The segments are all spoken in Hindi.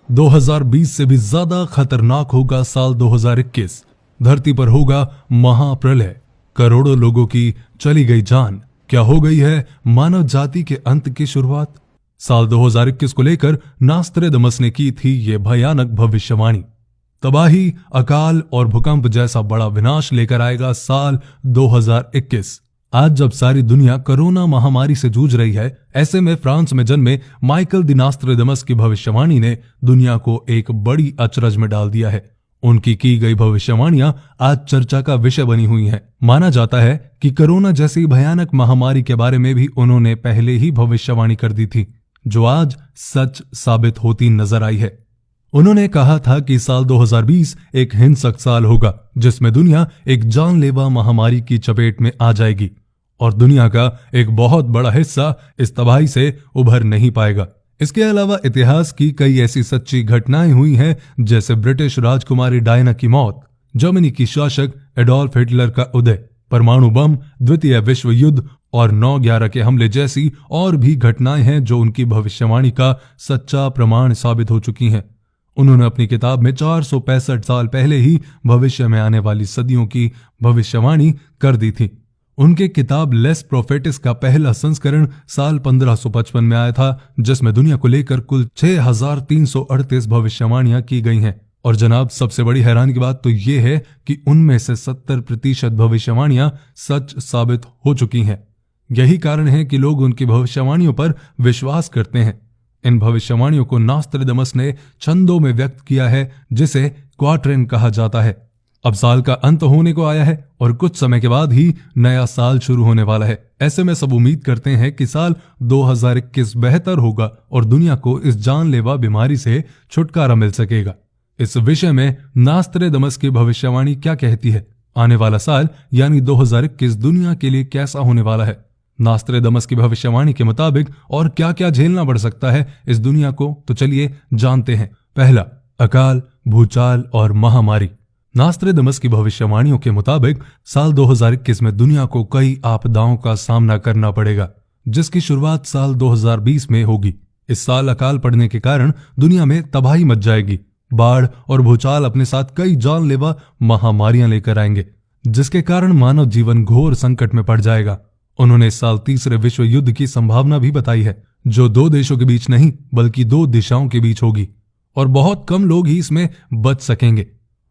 2020 से भी ज्यादा खतरनाक होगा साल 2021। धरती पर होगा महाप्रलय, करोड़ों लोगों की चली गई जान। क्या हो गई है मानव जाति के अंत की शुरुआत? साल 2021 को लेकर नास्ट्रेडमस ने की थी ये भयानक भविष्यवाणी। तबाही, अकाल और भूकंप जैसा बड़ा विनाश लेकर आएगा साल 2021। आज जब सारी दुनिया कोरोना महामारी से जूझ रही है, ऐसे में फ्रांस में जन्मे माइकल दी नास्ट्रेडमस की भविष्यवाणी ने दुनिया को एक बड़ी अचरज में डाल दिया है। उनकी की गई भविष्यवाणियां आज चर्चा का विषय बनी हुई हैं। माना जाता है कि कोरोना जैसी भयानक महामारी के बारे में भी उन्होंने पहले ही भविष्यवाणी कर दी थी, जो आज सच साबित होती नजर आई है। उन्होंने कहा था कि साल 2020 एक हिंसक साल होगा, जिसमें दुनिया एक जानलेवा महामारी की चपेट में आ जाएगी और दुनिया का एक बहुत बड़ा हिस्सा इस तबाही से उभर नहीं पाएगा। इसके अलावा इतिहास की कई ऐसी सच्ची घटनाएं हुई हैं, जैसे ब्रिटिश राजकुमारी डायना की मौत, जर्मनी की शासक एडोल्फ हिटलर का उदय, परमाणु बम, द्वितीय विश्व युद्ध और 9/11 के हमले जैसी और भी घटनाएं हैं जो उनकी भविष्यवाणी का सच्चा प्रमाण साबित हो चुकी हैं। उन्होंने अपनी किताब में 465 साल पहले ही भविष्य में आने वाली सदियों की भविष्यवाणी कर दी थी। उनके किताब लेस प्रोफेटिस का पहला संस्करण साल 1555 में आया था, जिसमें दुनिया को लेकर कुल 6338 भविष्यवाणियां की गई हैं। और जनाब, सबसे बड़ी हैरानी की बात तो ये है कि उनमें से 70% भविष्यवाणियां सच साबित हो चुकी हैं। यही कारण है कि लोग उनकी भविष्यवाणियों पर विश्वास करते हैं। इन भविष्यवाणियों को नास्ट्रेडमस ने छंदों में व्यक्त किया है, जिसे क्वाट्रेन कहा जाता है। अब साल का अंत होने को आया है और कुछ समय के बाद ही नया साल शुरू होने वाला है। ऐसे में सब उम्मीद करते हैं कि साल 2021 बेहतर होगा और दुनिया को इस जानलेवा बीमारी से छुटकारा मिल सकेगा। इस विषय में नास्ट्रेडमस की भविष्यवाणी क्या कहती है? आने वाला साल यानी 2021 दुनिया के लिए कैसा होने वाला है? नास्ट्रेडमस की भविष्यवाणी के मुताबिक और क्या क्या झेलना पड़ सकता है इस दुनिया को, तो चलिए जानते हैं। पहला, अकाल, भूचाल और महामारी। नास्ट्रेडमस की भविष्यवाणियों के मुताबिक साल 2021 में दुनिया को कई आपदाओं का सामना करना पड़ेगा, जिसकी शुरुआत साल 2020 में होगी। इस साल अकाल पड़ने के कारण दुनिया में तबाही मच जाएगी। बाढ़ और भूचाल अपने साथ कई जानलेवा महामारियां लेकर आएंगे, जिसके कारण मानव जीवन घोर संकट में पड़ जाएगा। उन्होंने इस साल तीसरे विश्व युद्ध की संभावना भी बताई है, जो 2 देशों के बीच नहीं बल्कि 2 दिशाओं के बीच होगी और बहुत कम लोग ही इसमें बच सकेंगे।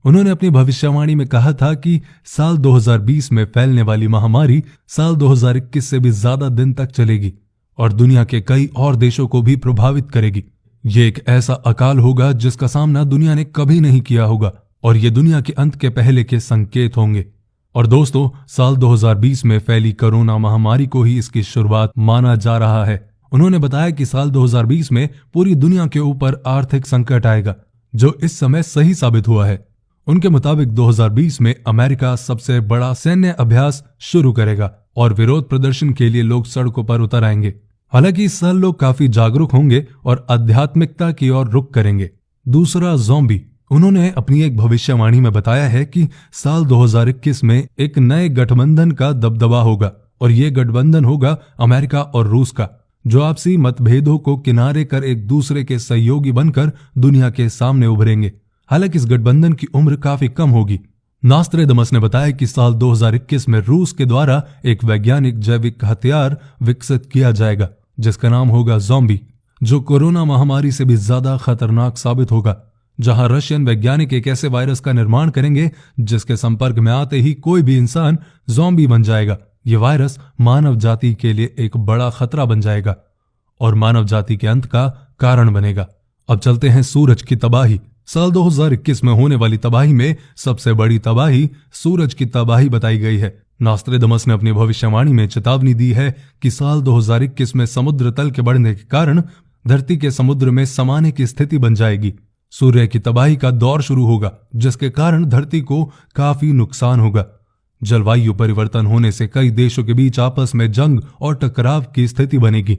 उन्होंने अपनी भविष्यवाणी में कहा था कि साल 2020 में फैलने वाली महामारी साल 2021 से भी ज्यादा दिन तक चलेगी और दुनिया के कई और देशों को भी प्रभावित करेगी। ये एक ऐसा अकाल होगा जिसका सामना दुनिया ने कभी नहीं किया होगा और ये दुनिया के अंत के पहले के संकेत होंगे। और दोस्तों, साल 2020 में फैली कोरोना महामारी को ही इसकी शुरुआत माना जा रहा है। उन्होंने बताया कि साल 2020 में पूरी दुनिया के ऊपर आर्थिक संकट आएगा, जो इस समय सही साबित हुआ है। उनके मुताबिक 2020 में अमेरिका सबसे बड़ा सैन्य अभ्यास शुरू करेगा और विरोध प्रदर्शन के लिए लोग सड़कों पर उतर आएंगे। हालांकि इस साल लोग काफी जागरूक होंगे और आध्यात्मिकता की ओर रुख करेंगे। दूसरा, ज़ॉम्बी। उन्होंने अपनी एक भविष्यवाणी में बताया है कि साल 2021 में एक नए गठबंधन का दबदबा होगा और ये गठबंधन होगा अमेरिका और रूस का, जो आपसी मतभेदों को किनारे कर एक दूसरे के सहयोगी बनकर दुनिया के सामने उभरेंगे। हालांकि इस गठबंधन की उम्र काफी कम होगी। नास्ट्रेडमस ने बताया कि साल 2021 में रूस के द्वारा एक वैज्ञानिक जैविक हथियार विकसित किया जाएगा, जिसका नाम होगा ज़ॉम्बी, जो कोरोना महामारी से भी ज्यादा खतरनाक साबित होगा। जहां रशियन वैज्ञानिक एक ऐसे वायरस का निर्माण करेंगे जिसके संपर्क में आते ही कोई भी इंसान ज़ॉम्बी बन जाएगा। ये वायरस मानव जाति के लिए एक बड़ा खतरा बन जाएगा और मानव जाति के अंत का कारण बनेगा। अब चलते हैं सूरज की तबाही। साल 2021 में होने वाली तबाही में सबसे बड़ी तबाही सूरज की तबाही बताई गई है। नास्ट्रेडमस ने अपनी भविष्यवाणी में चेतावनी दी है कि साल 2021 में समुद्र तल के बढ़ने के कारण धरती के समुद्र में समाने की स्थिति बन जाएगी। सूर्य की तबाही का दौर शुरू होगा, जिसके कारण धरती को काफी नुकसान होगा। जलवायु परिवर्तन होने से कई देशों के बीच आपस में जंग और टकराव की स्थिति बनेगी।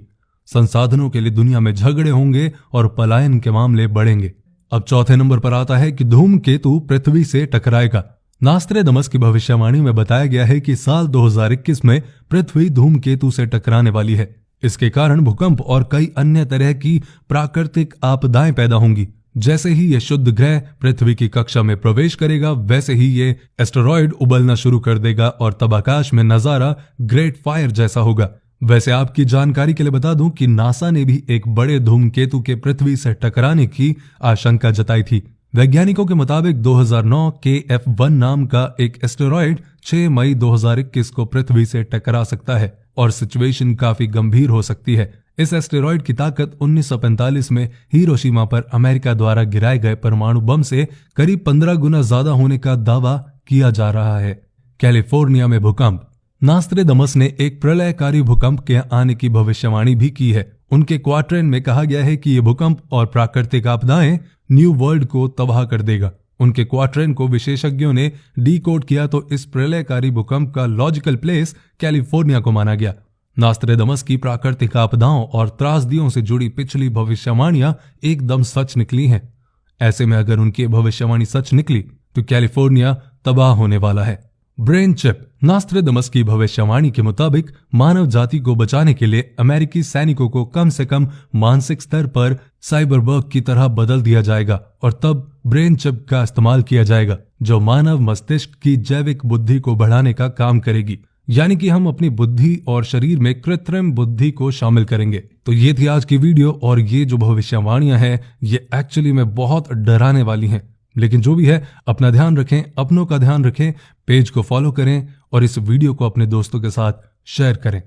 संसाधनों के लिए दुनिया में झगड़े होंगे और पलायन के मामले बढ़ेंगे। अब चौथे नंबर पर आता है कि धूमकेतु पृथ्वी से टकराएगा। नास्ट्रेडमस की भविष्यवाणी में बताया गया है कि साल 2021 में पृथ्वी धूमकेतु से टकराने वाली है। इसके कारण भूकंप और कई अन्य तरह की प्राकृतिक आपदाएं पैदा होंगी, जैसे ही ये शुद्ध ग्रह पृथ्वी की कक्षा में प्रवेश करेगा वैसे ही ये एस्टेरॉयड उबलना शुरू कर देगा और तब आकाश में नजारा ग्रेट फायर जैसा होगा। वैसे आपकी जानकारी के लिए बता दूं कि नासा ने भी एक बड़े धूमकेतु के पृथ्वी से टकराने की आशंका जताई थी। वैज्ञानिकों के मुताबिक 2009 KF1 नाम का एक एस्टेरॉयड 6 मई 2021 को पृथ्वी से टकरा सकता है और सिचुएशन काफी गंभीर हो सकती है। इस एस्टेरॉयड की ताकत 1945 में हिरोशिमा पर अमेरिका द्वारा गिराए गए परमाणु बम से करीब 15 गुना ज्यादा होने का दावा किया जा रहा है। कैलिफोर्निया में भूकंप। नास्ट्रेडमस ने एक प्रलयकारी भूकंप के आने की भविष्यवाणी भी की है। उनके क्वाड्रेंट में कहा गया है कि ये भूकंप और प्राकृतिक आपदाएं न्यू वर्ल्ड को तबाह कर देगा। उनके क्वाड्रेंट को विशेषज्ञों ने डीकोड किया तो इस प्रलयकारी भूकंप का लॉजिकल प्लेस कैलिफोर्निया को माना गया। नास्ट्रेडमस की प्राकृतिक आपदाओं और त्रासदियों से जुड़ी पिछली भविष्यवाणियां एकदम सच निकली हैं। ऐसे में अगर उनकी भविष्यवाणी सच निकली तो कैलिफोर्निया तबाह होने वाला है। Brain chip. नास्ट्रेडमस की भविष्यवाणी के मुताबिक मानव जाति को बचाने के लिए अमेरिकी सैनिकों को कम से कम मानसिक स्तर पर साइबरबर्ग की तरह बदल दिया जाएगा और तब ब्रेन चिप का इस्तेमाल किया जाएगा जो मानव मस्तिष्क की जैविक बुद्धि को बढ़ाने का काम करेगी। यानी कि हम अपनी बुद्धि और शरीर में कृत्रिम बुद्धि को शामिल करेंगे। तो ये थी आज की वीडियो और ये जो भविष्यवाणियां हैं ये एक्चुअली में बहुत डराने वाली हैं। लेकिन जो भी है अपना ध्यान रखें, अपनों का ध्यान रखें, पेज को फॉलो करें और इस वीडियो को अपने दोस्तों के साथ शेयर करें।